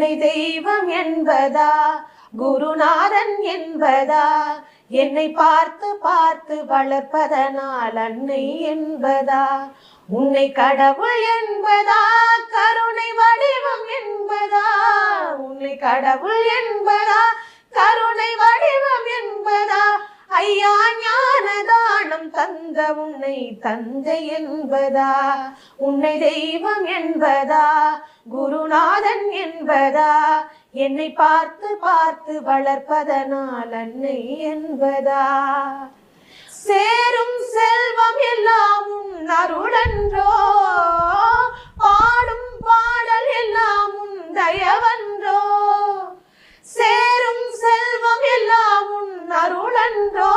உன்னை தெய்வம் என்பதா குருநாதன் என்பதா என்னை பார்த்து பார்த்து வளர்ப்பதனால் அன்னை என்பதா உன்னை கடவுள் என்பதா கருணை வடிவம் என்பதா உன்னை கடவுள் என்பதா கருணை வடிவம் என்பதா ஐயா ஞானதானம் தந்த உன்னை தந்தை என்பதா உன்னை தெய்வம் என்பதா குருநாதன் என்பதா என்னை பார்த்து பார்த்து வளர்ப்பதனால் அன்னை என்பதா சேரும் செல்வம் எல்லாம் உன் அருளன்றோ பாடும் பாடல் எல்லாம் உன் தயவன்றோ சேரும் செல்வம் எல்லாம் உன் அருளன்றோ